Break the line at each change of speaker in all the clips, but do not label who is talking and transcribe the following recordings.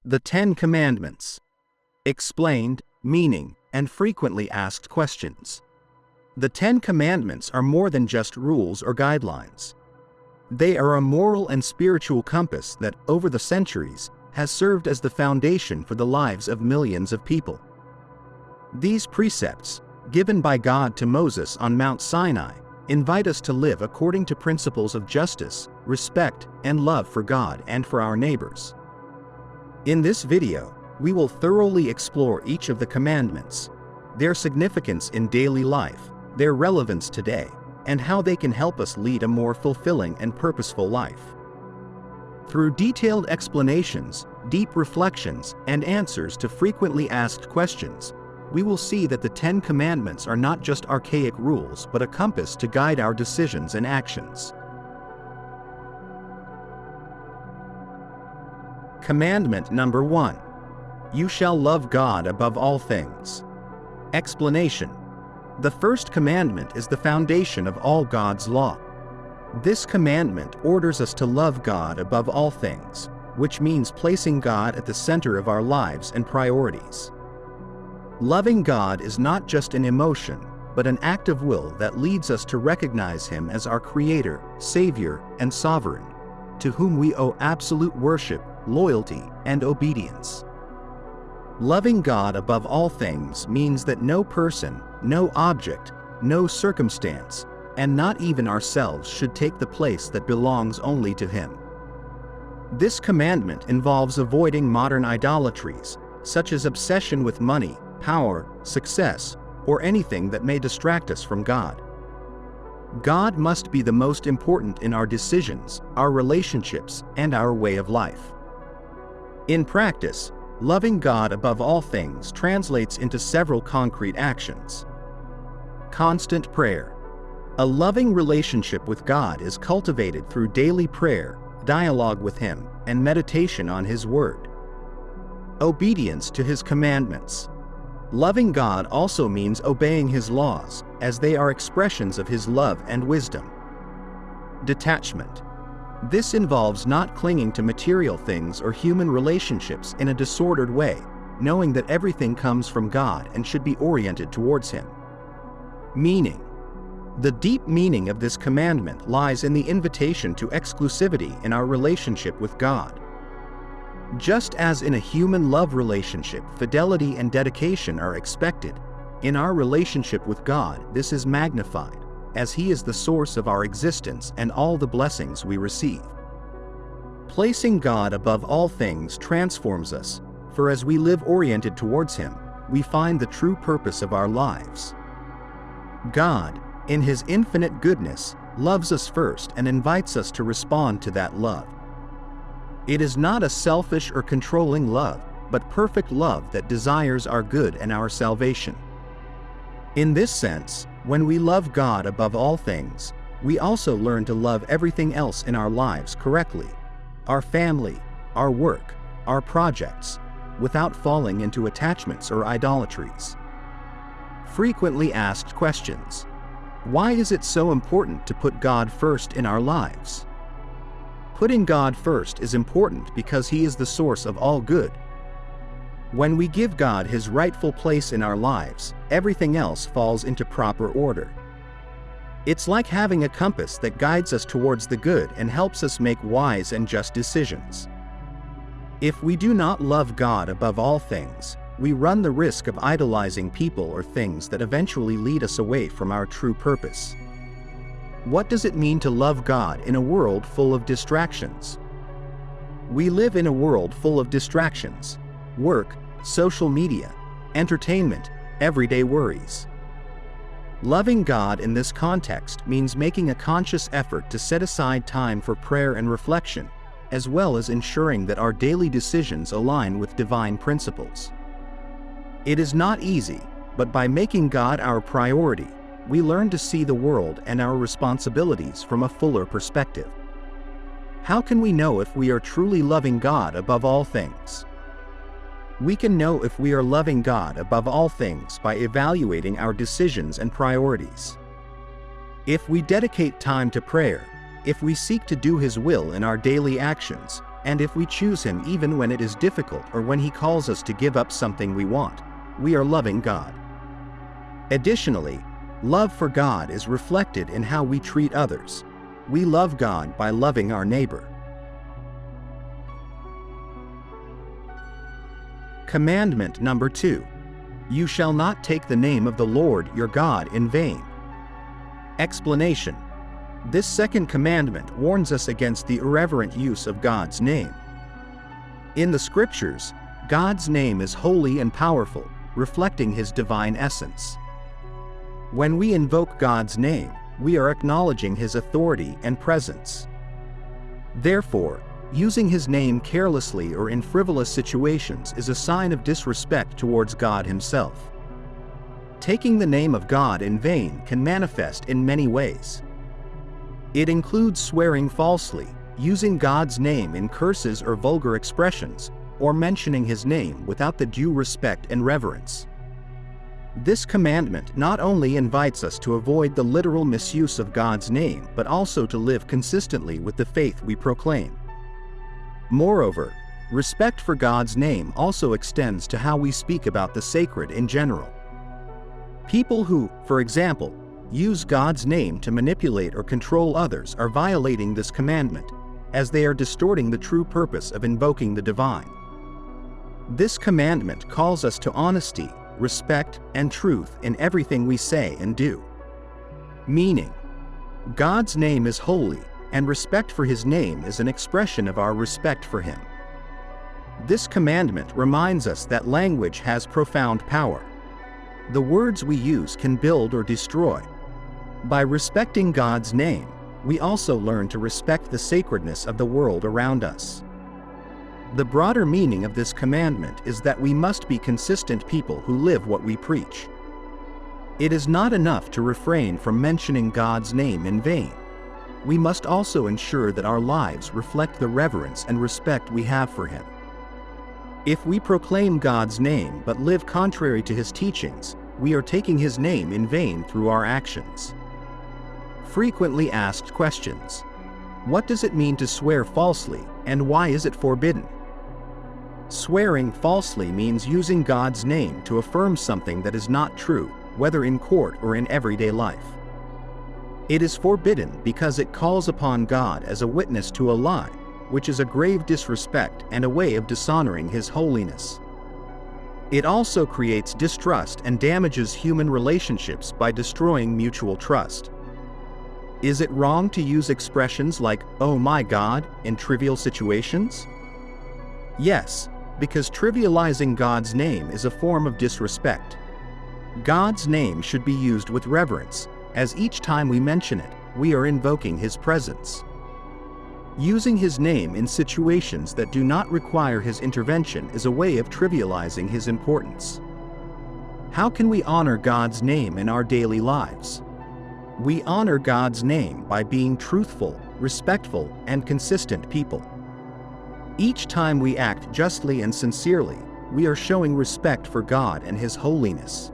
The 10 Commandments. Explained, meaning, and frequently asked questions. The 10 Commandments are more than just rules or guidelines. They are a moral and spiritual compass that, over the centuries, has served as the foundation for the lives of millions of people. These precepts, given by God to Moses on Mount Sinai, invite us to live according to principles of justice, respect, and love for God and for our neighbors. In this video, we will thoroughly explore each of the commandments, their significance in daily life, their relevance today, and how they can help us lead a more fulfilling and purposeful life. Through detailed explanations, deep reflections, and answers to frequently asked questions, we will see that the 10 Commandments are not just archaic rules but a compass to guide our decisions and actions. Commandment number 1. You shall love God above all things. Explanation. The first commandment is the foundation of all God's law. This commandment orders us to love God above all things, which means placing God at the center of our lives and priorities. Loving God is not just an emotion, but an act of will that leads us to recognize Him as our Creator, Savior, and Sovereign, to whom we owe absolute worship, loyalty, and obedience. Loving God above all things means that no person, no object, no circumstance, and not even ourselves should take the place that belongs only to Him. This commandment involves avoiding modern idolatries, such as obsession with money, power, success, or anything that may distract us from God. God must be the most important in our decisions, our relationships, and our way of life. In practice, loving God above all things translates into several concrete actions. Constant prayer. A loving relationship with God is cultivated through daily prayer, dialogue with Him, and meditation on His Word. Obedience to His commandments. Loving God also means obeying His laws, as they are expressions of His love and wisdom. Detachment. This involves not clinging to material things or human relationships in a disordered way, knowing that everything comes from God and should be oriented towards Him. Meaning. The deep meaning of this commandment lies in the invitation to exclusivity in our relationship with God. Just as in a human love relationship, fidelity and dedication are expected, in our relationship with God, this is magnified, as He is the source of our existence and all the blessings we receive. Placing God above all things transforms us, for as we live oriented towards Him, we find the true purpose of our lives. God, in His infinite goodness, loves us first and invites us to respond to that love. It is not a selfish or controlling love, but perfect love that desires our good and our salvation. In this sense, when we love God above all things, we also learn to love everything else in our lives correctly, our family, our work, our projects, without falling into attachments or idolatries. Frequently asked questions. Why is it so important to put God first in our lives? Putting God first is important because He is the source of all good. When we give God His rightful place in our lives, everything else falls into proper order. It's like having a compass that guides us towards the good and helps us make wise and just decisions. If we do not love God above all things, we run the risk of idolizing people or things that eventually lead us away from our true purpose. What does it mean to love God in a world full of distractions? We live in a world full of distractions: work, social media, entertainment, everyday worries. Loving God in this context means making a conscious effort to set aside time for prayer and reflection, as well as ensuring that our daily decisions align with divine principles. It is not easy, but by making God our priority, we learn to see the world and our responsibilities from a fuller perspective. How can we know if we are truly loving God above all things? We can know if we are loving God above all things by evaluating our decisions and priorities. If we dedicate time to prayer, if we seek to do His will in our daily actions, And if we choose Him even when it is difficult or when He calls us to give up something we want, we are loving God. Additionally, love for God is reflected in how we treat others. We love God by loving our neighbor. Commandment number 2. You shall not take the name of the Lord your God in vain. Explanation. This second commandment warns us against the irreverent use of God's name. In the Scriptures, God's name is holy and powerful, reflecting His divine essence. When we invoke God's name, we are acknowledging His authority and presence. Therefore, using His name carelessly or in frivolous situations is a sign of disrespect towards God Himself. Taking the name of God in vain can manifest in many ways. It includes swearing falsely, using God's name in curses or vulgar expressions, or mentioning His name without the due respect and reverence. This commandment not only invites us to avoid the literal misuse of God's name, but also to live consistently with the faith we proclaim. Moreover, respect for God's name also extends to how we speak about the sacred in general. People who, for example, use God's name to manipulate or control others are violating this commandment, as they are distorting the true purpose of invoking the divine. This commandment calls us to honesty, respect, and truth in everything we say and do. Meaning, God's name is holy, and respect for His name is an expression of our respect for Him. This commandment reminds us that language has profound power. The words we use can build or destroy. By respecting God's name, we also learn to respect the sacredness of the world around us. The broader meaning of this commandment is that we must be consistent people who live what we preach. It is not enough to refrain from mentioning God's name in vain. We must also ensure that our lives reflect the reverence and respect we have for Him. If we proclaim God's name but live contrary to His teachings, we are taking His name in vain through our actions. Frequently asked questions. What does it mean to swear falsely, and why is it forbidden? Swearing falsely means using God's name to affirm something that is not true, whether in court or in everyday life. It is forbidden because it calls upon God as a witness to a lie, which is a grave disrespect and a way of dishonoring His holiness. It also creates distrust and damages human relationships by destroying mutual trust. Is it wrong to use expressions like, "Oh my God," in trivial situations? Yes, because trivializing God's name is a form of disrespect. God's name should be used with reverence, as each time we mention it, we are invoking His presence. Using His name in situations that do not require His intervention is a way of trivializing His importance. How can we honor God's name in our daily lives? We honor God's name by being truthful, respectful, and consistent people. Each time we act justly and sincerely, we are showing respect for God and His holiness.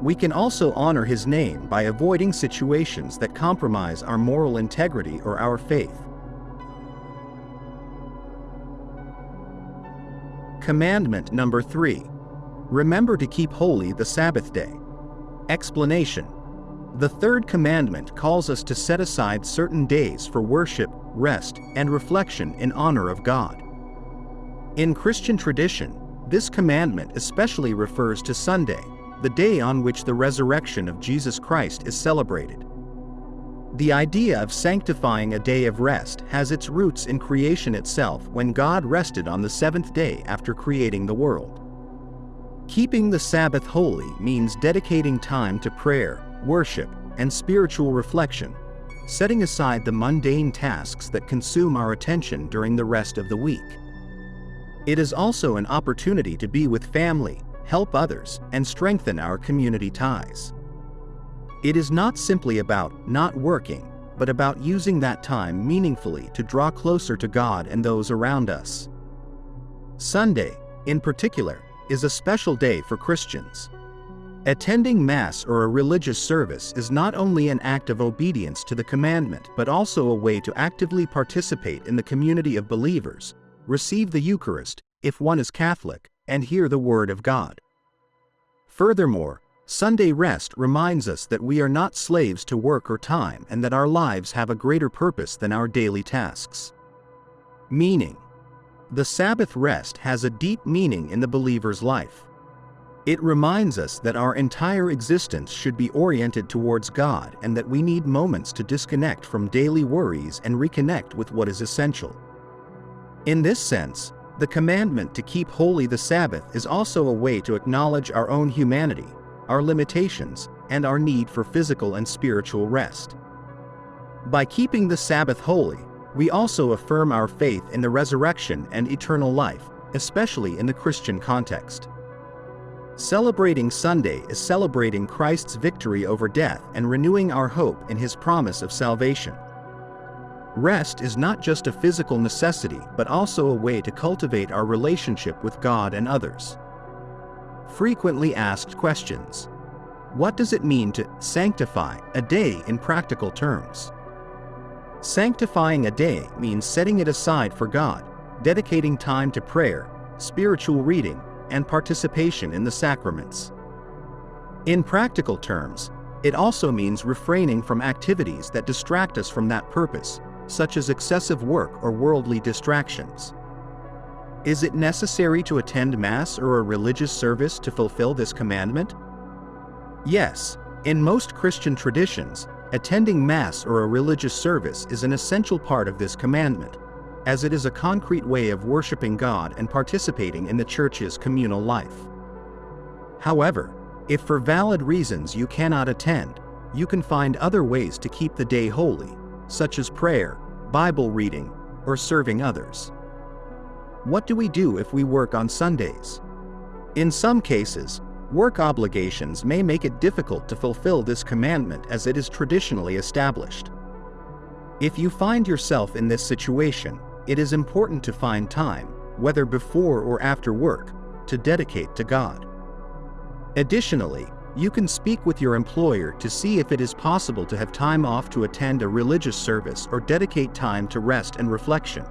We can also honor His name by avoiding situations that compromise our moral integrity or our faith. Commandment number 3. Remember to keep holy the Sabbath day. Explanation. The third commandment calls us to set aside certain days for worship, rest, and reflection in honor of God. In Christian tradition, this commandment especially refers to Sunday, the day on which the resurrection of Jesus Christ is celebrated. The idea of sanctifying a day of rest has its roots in creation itself when God rested on the seventh day after creating the world. Keeping the Sabbath holy means dedicating time to prayer, worship, and spiritual reflection, setting aside the mundane tasks that consume our attention during the rest of the week. It is also an opportunity to be with family, help others, and strengthen our community ties. It is not simply about not working, but about using that time meaningfully to draw closer to God and those around us. Sunday, in particular, is a special day for Christians. Attending Mass or a religious service is not only an act of obedience to the commandment but also a way to actively participate in the community of believers, receive the Eucharist, if one is Catholic, and hear the Word of God. Furthermore, Sunday rest reminds us that we are not slaves to work or time and that our lives have a greater purpose than our daily tasks. Meaning. The Sabbath rest has a deep meaning in the believer's life. It reminds us that our entire existence should be oriented towards God and that we need moments to disconnect from daily worries and reconnect with what is essential. In this sense, the commandment to keep holy the Sabbath is also a way to acknowledge our own humanity, our limitations, and our need for physical and spiritual rest. By keeping the Sabbath holy, we also affirm our faith in the resurrection and eternal life, especially in the Christian context. Celebrating Sunday is celebrating Christ's victory over death and renewing our hope in His promise of salvation. Rest is not just a physical necessity but also a way to cultivate our relationship with God and others. Frequently asked questions. What does it mean to sanctify a day in practical terms? Sanctifying a day means setting it aside for God, dedicating time to prayer, spiritual reading, and participation in the sacraments. In practical terms, it also means refraining from activities that distract us from that purpose, such as excessive work or worldly distractions. Is it necessary to attend Mass or a religious service to fulfill this commandment? Yes, in most Christian traditions, attending Mass or a religious service is an essential part of this commandment, as it is a concrete way of worshiping God and participating in the Church's communal life. However, if for valid reasons you cannot attend, you can find other ways to keep the day holy, such as prayer, Bible reading, or serving others. What do we do if we work on Sundays? In some cases, work obligations may make it difficult to fulfill this commandment as it is traditionally established. If you find yourself in this situation, it is important to find time, whether before or after work, to dedicate to God. Additionally, you can speak with your employer to see if it is possible to have time off to attend a religious service or dedicate time to rest and reflection.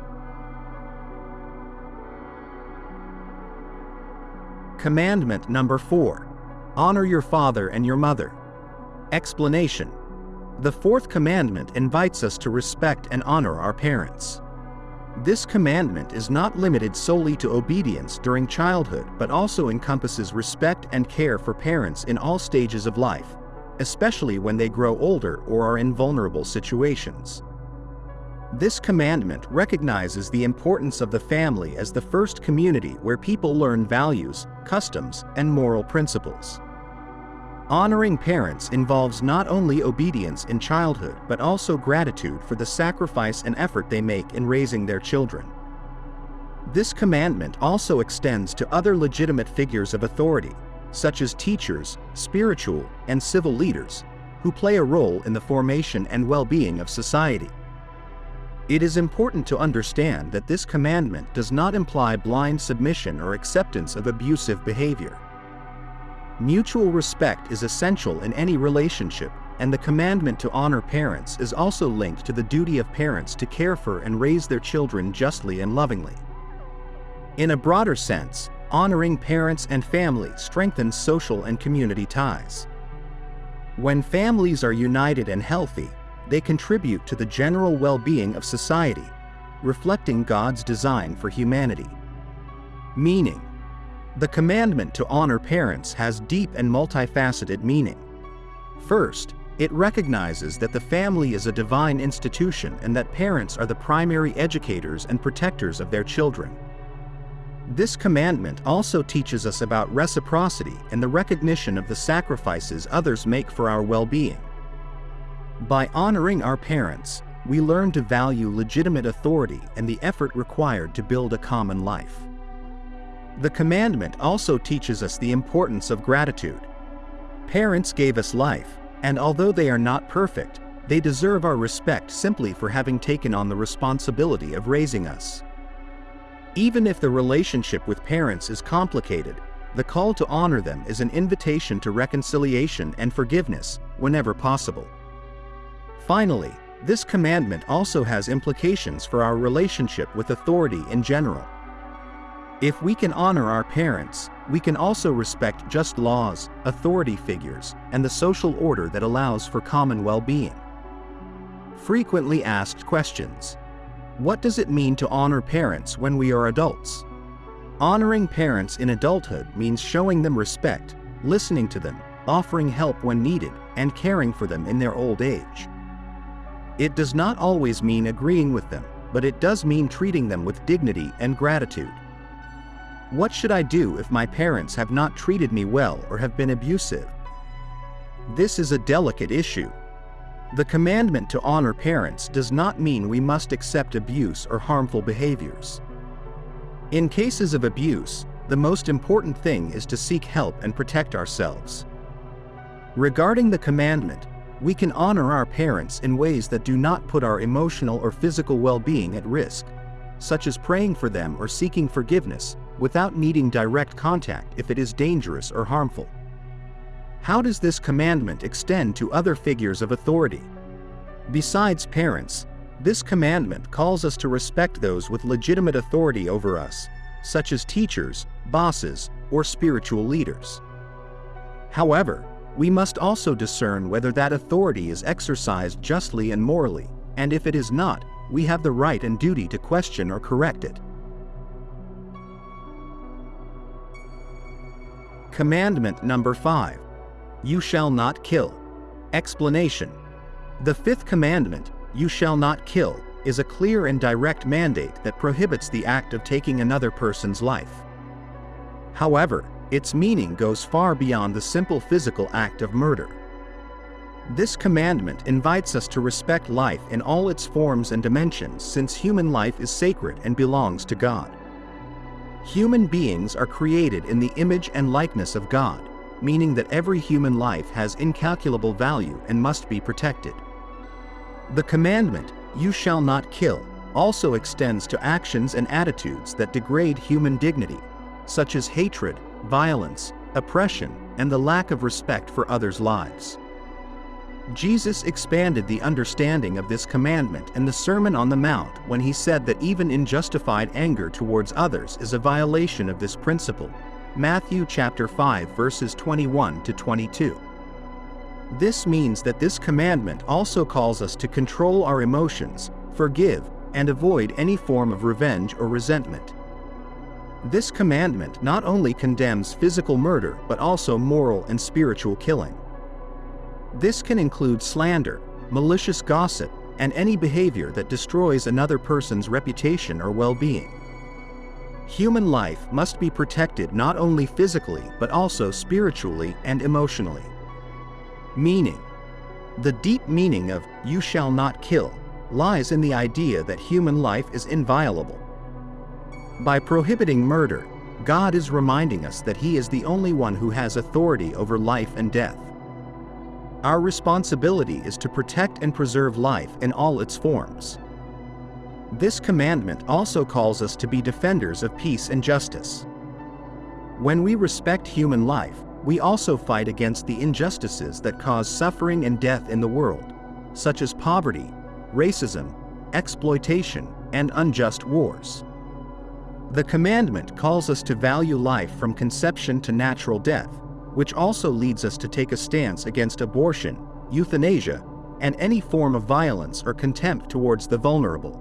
Commandment number 4. Honor your father and your mother. Explanation. The fourth commandment invites us to respect and honor our parents. This commandment is not limited solely to obedience during childhood but also encompasses respect and care for parents in all stages of life, especially when they grow older or are in vulnerable situations. This commandment recognizes the importance of the family as the first community where people learn values, customs, and moral principles. Honoring parents involves not only obedience in childhood but also gratitude for the sacrifice and effort they make in raising their children. This commandment also extends to other legitimate figures of authority, such as teachers, spiritual, and civil leaders, who play a role in the formation and well-being of society. It is important to understand that this commandment does not imply blind submission or acceptance of abusive behavior. Mutual respect is essential in any relationship, and the commandment to honor parents is also linked to the duty of parents to care for and raise their children justly and lovingly. In a broader sense, honoring parents and family strengthens social and community ties. When families are united and healthy, they contribute to the general well-being of society, reflecting God's design for humanity. Meaning. The commandment to honor parents has deep and multifaceted meaning. First, it recognizes that the family is a divine institution and that parents are the primary educators and protectors of their children. This commandment also teaches us about reciprocity and the recognition of the sacrifices others make for our well-being. By honoring our parents, we learn to value legitimate authority and the effort required to build a common life. The commandment also teaches us the importance of gratitude. Parents gave us life, and although they are not perfect, they deserve our respect simply for having taken on the responsibility of raising us. Even if the relationship with parents is complicated, The call to honor them is an invitation to reconciliation and forgiveness, whenever possible. Finally, this commandment also has implications for our relationship with authority in general. If we can honor our parents, we can also respect just laws, authority figures, and the social order that allows for common well-being. Frequently asked questions. What does it mean to honor parents when we are adults? Honoring parents in adulthood means showing them respect, listening to them, offering help when needed, and caring for them in their old age. It does not always mean agreeing with them, but it does mean treating them with dignity and gratitude. What should I do if my parents have not treated me well or have been abusive? This is a delicate issue. The commandment to honor parents does not mean we must accept abuse or harmful behaviors. In cases of abuse, the most important thing is to seek help and protect ourselves. Regarding the commandment, we can honor our parents in ways that do not put our emotional or physical well-being at risk, such as praying for them or seeking forgiveness, without needing direct contact if it is dangerous or harmful. How does this commandment extend to other figures of authority? Besides parents, this commandment calls us to respect those with legitimate authority over us, such as teachers, bosses, or spiritual leaders. However, we must also discern whether that authority is exercised justly and morally, and if it is not, we have the right and duty to question or correct it. Commandment number 5. You shall not kill. Explanation. The fifth commandment, you shall not kill, is a clear and direct mandate that prohibits the act of taking another person's life. However, its meaning goes far beyond the simple physical act of murder. This commandment invites us to respect life in all its forms and dimensions, since human life is sacred and belongs to God. Human beings are created in the image and likeness of God, meaning that every human life has incalculable value and must be protected. The commandment, you shall not kill, also extends to actions and attitudes that degrade human dignity, such as hatred, violence, oppression, and the lack of respect for others' lives. Jesus expanded the understanding of this commandment in the Sermon on the Mount when he said that even unjustified anger towards others is a violation of this principle. Matthew chapter 5 verses 21 to 22. This means that this commandment also calls us to control our emotions, forgive, and avoid any form of revenge or resentment. This commandment not only condemns physical murder but also moral and spiritual killing. This can include slander, malicious gossip, and any behavior that destroys another person's reputation or well-being. Human life must be protected not only physically but also spiritually and emotionally. Meaning. The deep meaning of "you shall not kill" lies in the idea that human life is inviolable. By prohibiting murder, God is reminding us that He is the only one who has authority over life and death. Our responsibility is to protect and preserve life in all its forms. This commandment also calls us to be defenders of peace and justice. When we respect human life, we also fight against the injustices that cause suffering and death in the world, such as poverty, racism, exploitation, and unjust wars. The commandment calls us to value life from conception to natural death, which also leads us to take a stance against abortion, euthanasia, and any form of violence or contempt towards the vulnerable.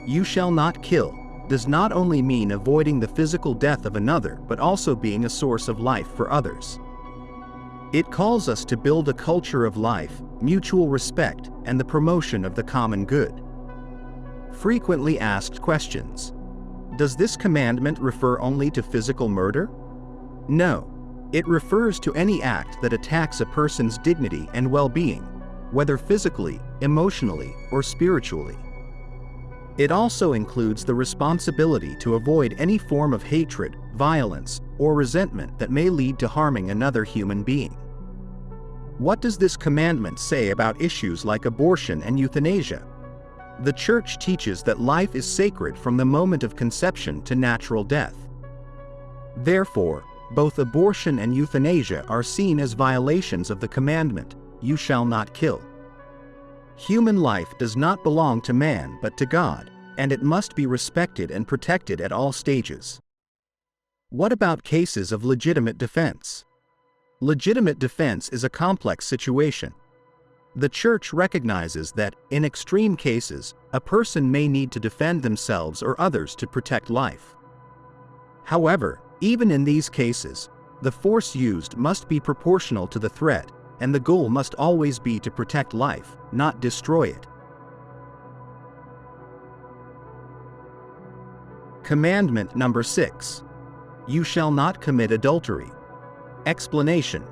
You shall not kill does not only mean avoiding the physical death of another but also being a source of life for others. It calls us to build a culture of life, mutual respect, and the promotion of the common good. Frequently asked questions. Does this commandment refer only to physical murder? No. It refers to any act that attacks a person's dignity and well-being, whether physically, emotionally, or spiritually. It also includes the responsibility to avoid any form of hatred, violence, or resentment that may lead to harming another human being. What does this commandment say about issues like abortion and euthanasia? The Church teaches that life is sacred from the moment of conception to natural death. Therefore, Both abortion and euthanasia are seen as violations of the commandment, "You shall not kill." Human life does not belong to man but to God, and it must be respected and protected at all stages. What about cases of legitimate defense? Legitimate defense is a complex situation. The Church recognizes that, in extreme cases, a person may need to defend themselves or others to protect life. However, even in these cases, the force used must be proportional to the threat, and the goal must always be to protect life, not destroy it. Commandment number 6. You shall not commit adultery. Explanation.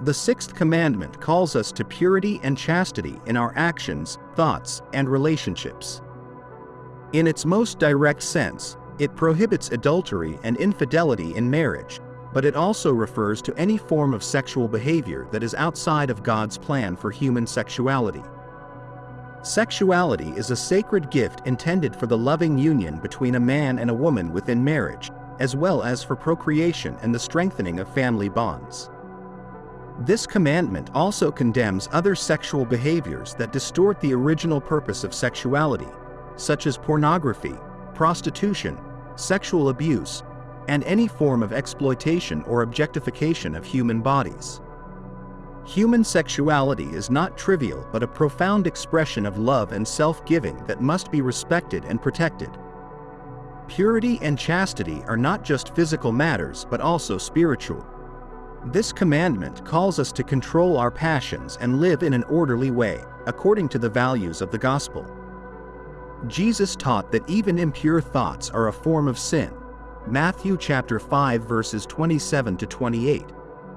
The sixth commandment calls us to purity and chastity in our actions, thoughts, and relationships. In its most direct sense, it prohibits adultery and infidelity in marriage, but it also refers to any form of sexual behavior that is outside of God's plan for human sexuality. Sexuality is a sacred gift intended for the loving union between a man and a woman within marriage, as well as for procreation and the strengthening of family bonds. This commandment also condemns other sexual behaviors that distort the original purpose of sexuality, such as pornography, prostitution, sexual abuse, and any form of exploitation or objectification of human bodies. Human sexuality is not trivial but a profound expression of love and self-giving that must be respected and protected. Purity and chastity are not just physical matters but also spiritual. This commandment calls us to control our passions and live in an orderly way, according to the values of the gospel. Jesus taught that even impure thoughts are a form of sin, Matthew chapter 5 verses 27 to 28,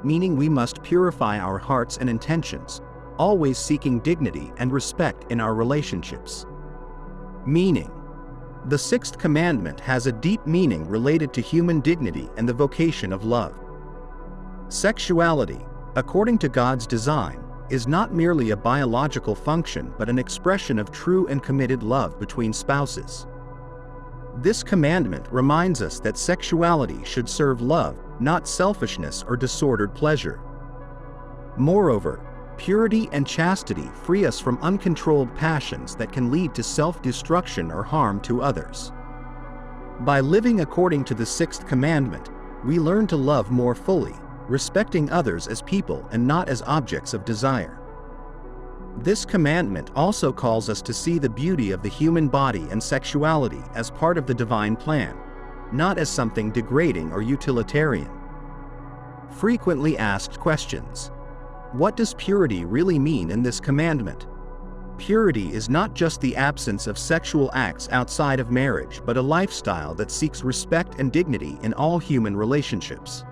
meaning we must purify our hearts and intentions, always seeking dignity and respect in our relationships. Meaning. The sixth commandment has a deep meaning related to human dignity and the vocation of love. Sexuality, according to God's design, is not merely a biological function but an expression of true and committed love between spouses. This commandment reminds us that sexuality should serve love, not selfishness or disordered pleasure. Moreover, purity and chastity free us from uncontrolled passions that can lead to self-destruction or harm to others. By living according to the sixth commandment, we learn to love more fully, respecting others as people and not as objects of desire. This commandment also calls us to see the beauty of the human body and sexuality as part of the divine plan, not as something degrading or utilitarian. Frequently asked questions. What does purity really mean in this commandment? Purity is not just the absence of sexual acts outside of marriage but a lifestyle that seeks respect and dignity in all human relationships.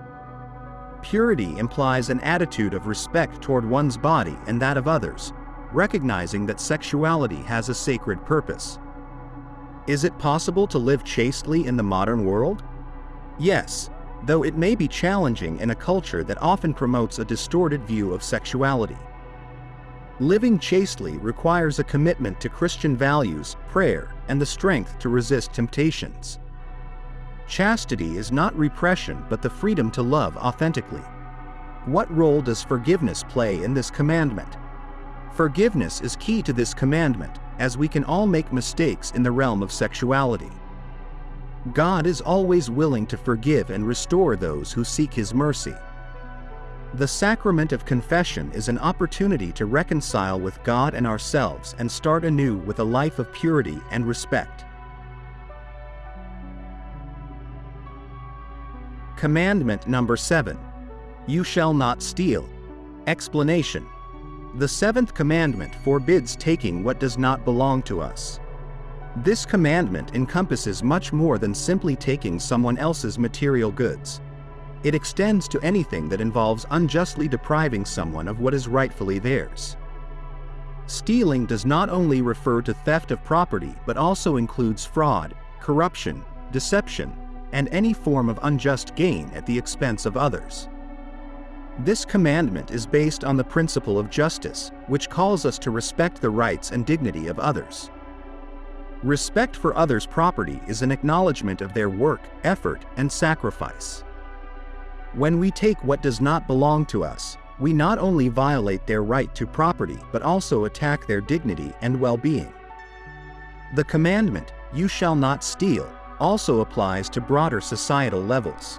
Purity implies an attitude of respect toward one's body and that of others, recognizing that sexuality has a sacred purpose. Is it possible to live chastely in the modern world? Yes, though it may be challenging in a culture that often promotes a distorted view of sexuality. Living chastely requires a commitment to Christian values, prayer, and the strength to resist temptations. Chastity is not repression but the freedom to love authentically. What role does forgiveness play in this commandment? Forgiveness is key to this commandment, as we can all make mistakes in the realm of sexuality. God is always willing to forgive and restore those who seek His mercy. The sacrament of confession is an opportunity to reconcile with God and ourselves and start anew with a life of purity and respect. Commandment number 7. You shall not steal. Explanation. The seventh commandment forbids taking what does not belong to us. This commandment encompasses much more than simply taking someone else's material goods. It extends to anything that involves unjustly depriving someone of what is rightfully theirs. Stealing does not only refer to theft of property but also includes fraud, corruption, deception, and any form of unjust gain at the expense of others. This commandment is based on the principle of justice, which calls us to respect the rights and dignity of others. Respect for others' property is an acknowledgement of their work, effort, and sacrifice. When we take what does not belong to us, we not only violate their right to property but also attack their dignity and well-being. The commandment, "You shall not steal," also applies to broader societal levels.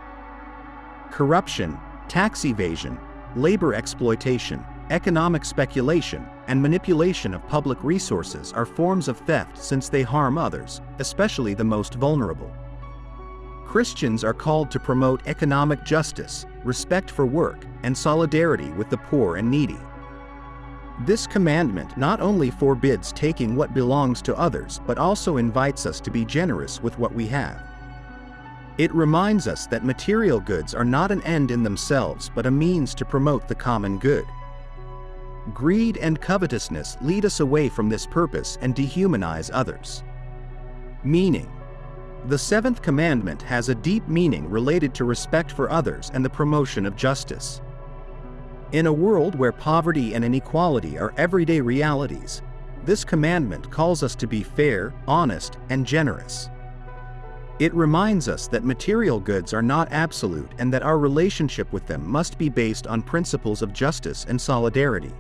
Corruption, tax evasion, labor exploitation, economic speculation, and manipulation of public resources are forms of theft since they harm others, especially the most vulnerable. Christians are called to promote economic justice, respect for work, and solidarity with the poor and needy. This commandment not only forbids taking what belongs to others but also invites us to be generous with what we have. It reminds us that material goods are not an end in themselves but a means to promote the common good. Greed and covetousness lead us away from this purpose and dehumanize others. Meaning. The seventh commandment has a deep meaning related to respect for others and the promotion of justice. In a world where poverty and inequality are everyday realities, this commandment calls us to be fair, honest, and generous. It reminds us that material goods are not absolute and that our relationship with them must be based on principles of justice and solidarity.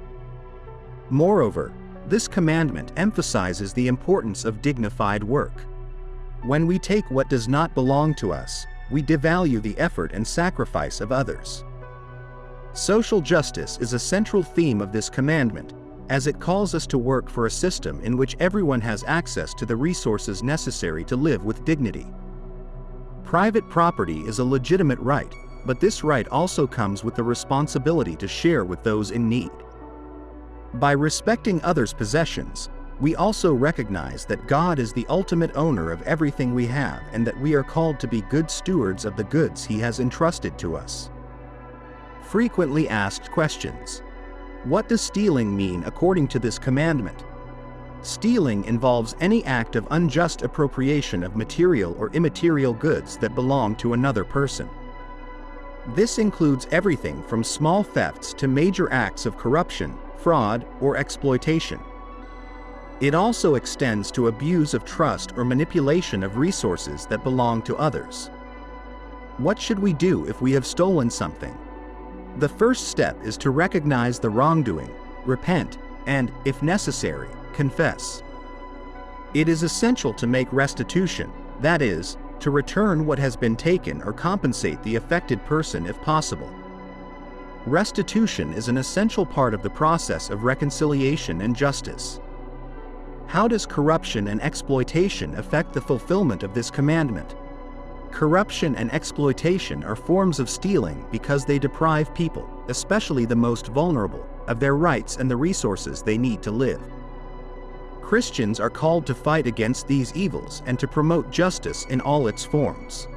Moreover, this commandment emphasizes the importance of dignified work. When we take what does not belong to us, we devalue the effort and sacrifice of others. Social justice is a central theme of this commandment, as it calls us to work for a system in which everyone has access to the resources necessary to live with dignity. Private property is a legitimate right, but this right also comes with the responsibility to share with those in need. By respecting others' possessions, we also recognize that God is the ultimate owner of everything we have and that we are called to be good stewards of the goods He has entrusted to us. Frequently asked questions. What does stealing mean according to this commandment? Stealing involves any act of unjust appropriation of material or immaterial goods that belong to another person. This includes everything from small thefts to major acts of corruption, fraud, or exploitation. It also extends to abuse of trust or manipulation of resources that belong to others. What should we do if we have stolen something? The first step is to recognize the wrongdoing, repent, and, if necessary, confess. It is essential to make restitution, that is, to return what has been taken or compensate the affected person if possible. Restitution is an essential part of the process of reconciliation and justice. How does corruption and exploitation affect the fulfillment of this commandment? Corruption and exploitation are forms of stealing because they deprive people, especially the most vulnerable, of their rights and the resources they need to live. Christians are called to fight against these evils and to promote justice in all its forms.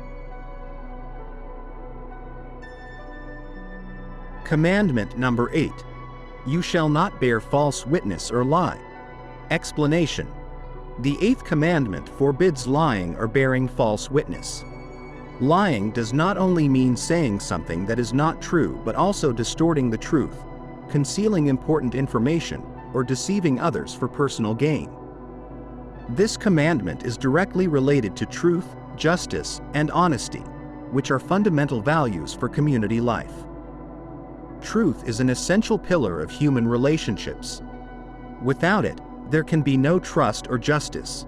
Commandment number 8. You shall not bear false witness or lie. Explanation. The eighth commandment forbids lying or bearing false witness. Lying does not only mean saying something that is not true but also distorting the truth, concealing important information, or deceiving others for personal gain. This commandment is directly related to truth, justice, and honesty, which are fundamental values for community life. Truth is an essential pillar of human relationships. Without it, there can be no trust or justice.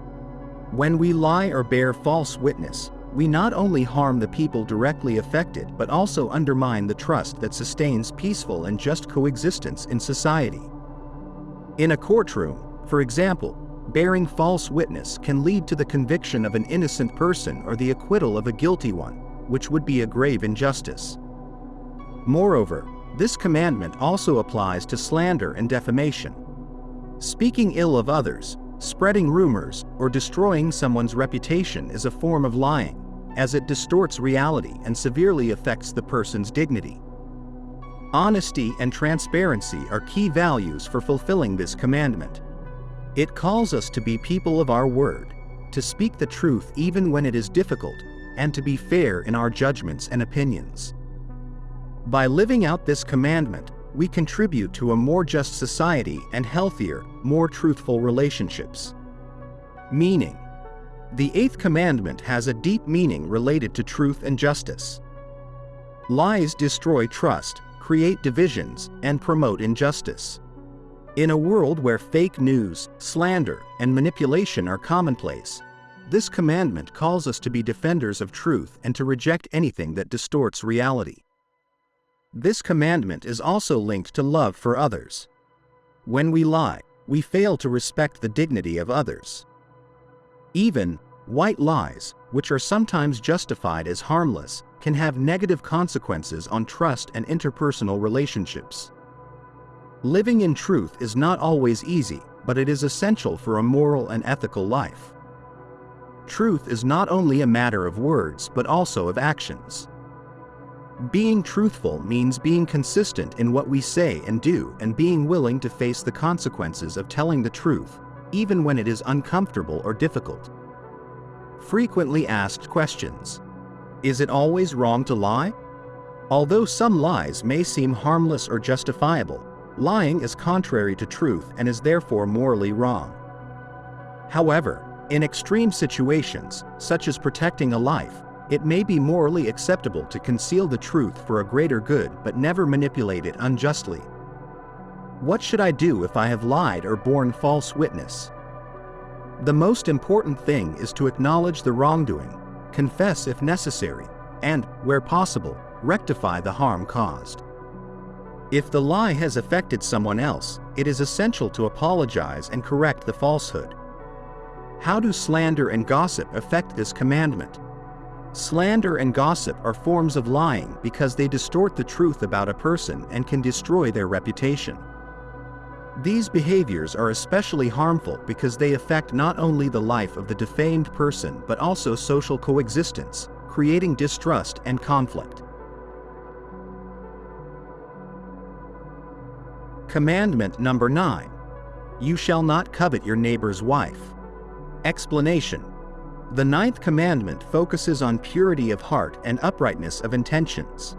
When we lie or bear false witness, we not only harm the people directly affected but also undermine the trust that sustains peaceful and just coexistence in society. In a courtroom, for example, bearing false witness can lead to the conviction of an innocent person or the acquittal of a guilty one, which would be a grave injustice. Moreover, this commandment also applies to slander and defamation. Speaking ill of others, spreading rumors, or destroying someone's reputation is a form of lying, as it distorts reality and severely affects the person's dignity. Honesty and transparency are key values for fulfilling this commandment. It calls us to be people of our word, to speak the truth even when it is difficult, and to be fair in our judgments and opinions. By living out this commandment, we contribute to a more just society and healthier, more truthful relationships. Meaning. The eighth commandment has a deep meaning related to truth and justice. Lies destroy trust, create divisions, and promote injustice. In a world where fake news, slander, and manipulation are commonplace, this commandment calls us to be defenders of truth and to reject anything that distorts reality. This commandment is also linked to love for others. When we lie, we fail to respect the dignity of others. Even white lies, which are sometimes justified as harmless, can have negative consequences on trust and interpersonal relationships. Living in truth is not always easy, but it is essential for a moral and ethical life. Truth is not only a matter of words but also of actions. Being truthful means being consistent in what we say and do and being willing to face the consequences of telling the truth, even when it is uncomfortable or difficult. Frequently asked questions. Is it always wrong to lie? Although some lies may seem harmless or justifiable, lying is contrary to truth and is therefore morally wrong. However, in extreme situations, such as protecting a life, it may be morally acceptable to conceal the truth for a greater good but never manipulate it unjustly. What should I do if I have lied or borne false witness? The most important thing is to acknowledge the wrongdoing, confess if necessary, and, where possible, rectify the harm caused. If the lie has affected someone else, it is essential to apologize and correct the falsehood. How do slander and gossip affect this commandment? Slander and gossip are forms of lying because they distort the truth about a person and can destroy their reputation. These behaviors are especially harmful because they affect not only the life of the defamed person but also social coexistence, creating distrust and conflict. Commandment number 9. You shall not covet your neighbor's wife. Explanation. The 9th commandment focuses on purity of heart and uprightness of intentions.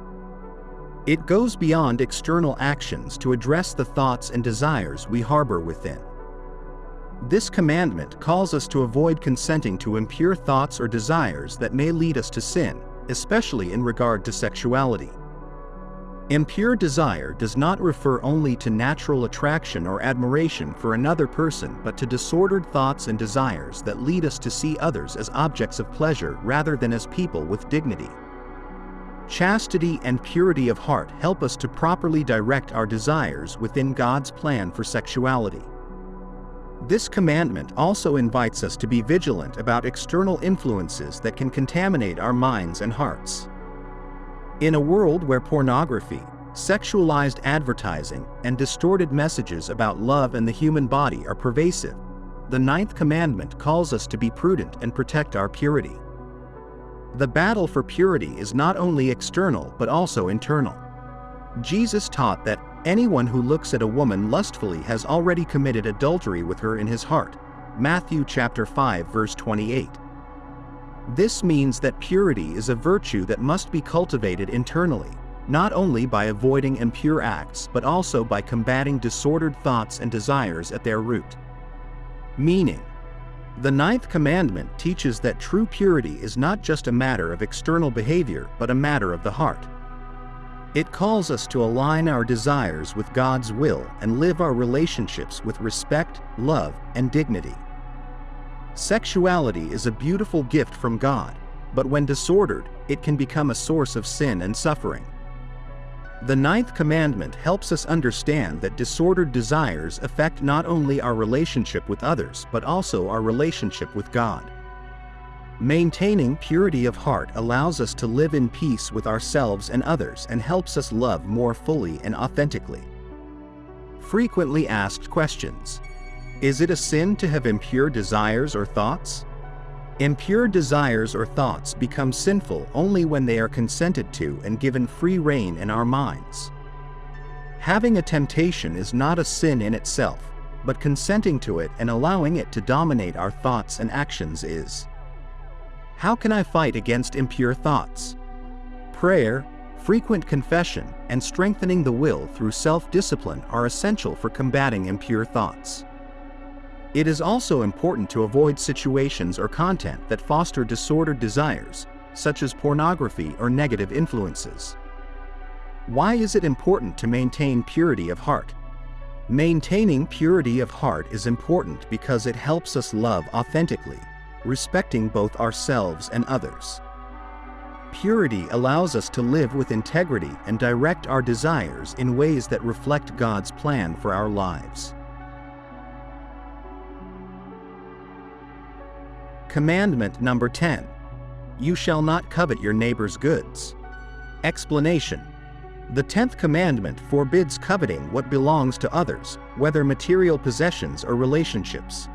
It goes beyond external actions to address the thoughts and desires we harbor within. This commandment calls us to avoid consenting to impure thoughts or desires that may lead us to sin, especially in regard to sexuality. Impure desire does not refer only to natural attraction or admiration for another person but to disordered thoughts and desires that lead us to see others as objects of pleasure rather than as people with dignity. Chastity and purity of heart help us to properly direct our desires within God's plan for sexuality. This commandment also invites us to be vigilant about external influences that can contaminate our minds and hearts. In a world where pornography, sexualized advertising, and distorted messages about love and the human body are pervasive, the 9th commandment calls us to be prudent and protect our purity. The battle for purity is not only external but also internal. Jesus taught that anyone who looks at a woman lustfully has already committed adultery with her in his heart. Matthew chapter 5 verse 28. This means that purity is a virtue that must be cultivated internally, not only by avoiding impure acts but also by combating disordered thoughts and desires at their root. Meaning, the 9th commandment teaches that true purity is not just a matter of external behavior but a matter of the heart. It calls us to align our desires with God's will and live our relationships with respect, love, and dignity. Sexuality is a beautiful gift from God, but when disordered, it can become a source of sin and suffering. The 9th commandment helps us understand that disordered desires affect not only our relationship with others but also our relationship with God. Maintaining purity of heart allows us to live in peace with ourselves and others and helps us love more fully and authentically. Frequently asked questions. Is it a sin to have impure desires or thoughts? Impure desires or thoughts become sinful only when they are consented to and given free rein in our minds. Having a temptation is not a sin in itself, but consenting to it and allowing it to dominate our thoughts and actions is. How can I fight against impure thoughts? Prayer, frequent confession, and strengthening the will through self-discipline are essential for combating impure thoughts. It is also important to avoid situations or content that foster disordered desires, such as pornography or negative influences. Why is it important to maintain purity of heart? Maintaining purity of heart is important because it helps us love authentically, respecting both ourselves and others. Purity allows us to live with integrity and direct our desires in ways that reflect God's plan for our lives. Commandment number 10. You shall not covet your neighbor's goods. Explanation. The 10th commandment forbids coveting what belongs to others, whether material possessions or relationships.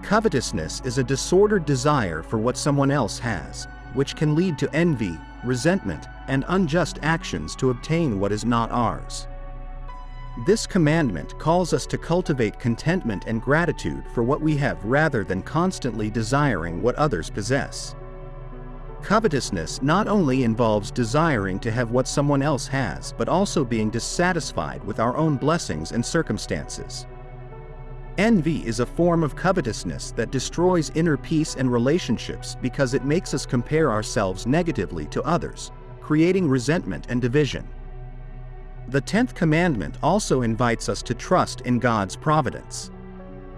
Covetousness is a disordered desire for what someone else has, which can lead to envy, resentment, and unjust actions to obtain what is not ours. This commandment calls us to cultivate contentment and gratitude for what we have rather than constantly desiring what others possess. Covetousness not only involves desiring to have what someone else has, but also being dissatisfied with our own blessings and circumstances. Envy is a form of covetousness that destroys inner peace and relationships because it makes us compare ourselves negatively to others, creating resentment and division. The 10th commandment also invites us to trust in God's providence.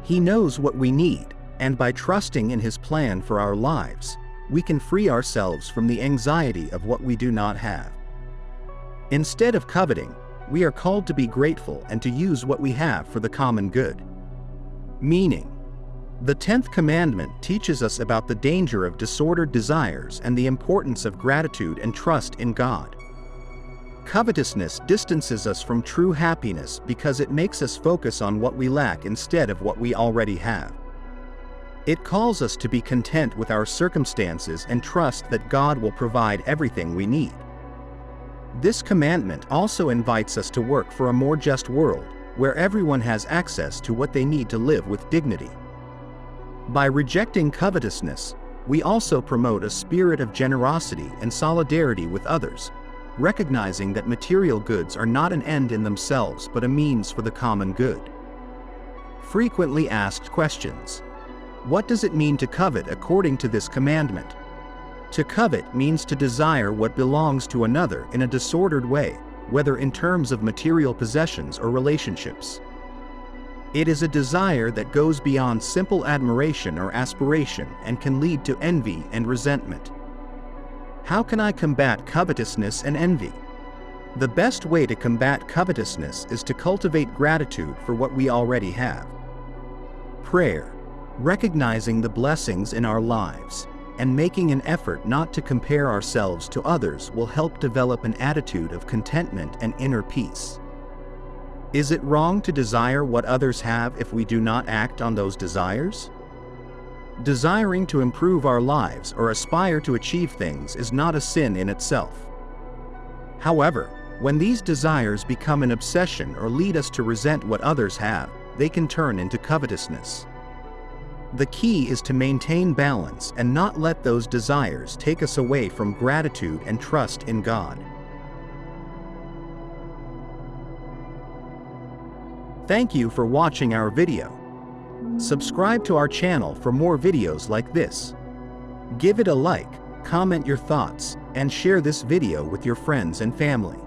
He knows what we need, and by trusting in His plan for our lives, we can free ourselves from the anxiety of what we do not have. Instead of coveting, we are called to be grateful and to use what we have for the common good. Meaning, the 10th commandment teaches us about the danger of disordered desires and the importance of gratitude and trust in God. Covetousness distances us from true happiness because it makes us focus on what we lack instead of what we already have. It calls us to be content with our circumstances and trust that God will provide everything we need. This commandment also invites us to work for a more just world, where everyone has access to what they need to live with dignity. By rejecting covetousness, we also promote a spirit of generosity and solidarity with others, recognizing that material goods are not an end in themselves but a means for the common good. Frequently asked questions. What does it mean to covet according to this commandment? To covet means to desire what belongs to another in a disordered way, whether in terms of material possessions or relationships. It is a desire that goes beyond simple admiration or aspiration and can lead to envy and resentment. How can I combat covetousness and envy? The best way to combat covetousness is to cultivate gratitude for what we already have. Prayer, recognizing the blessings in our lives, and making an effort not to compare ourselves to others will help develop an attitude of contentment and inner peace. Is it wrong to desire what others have if we do not act on those desires? Desiring to improve our lives or aspire to achieve things is not a sin in itself. However, when these desires become an obsession or lead us to resent what others have, they can turn into covetousness. The key is to maintain balance and not let those desires take us away from gratitude and trust in God. Thank you for watching our video. Subscribe to our channel for more videos like this. Give it a like, comment your thoughts, and share this video with your friends and family.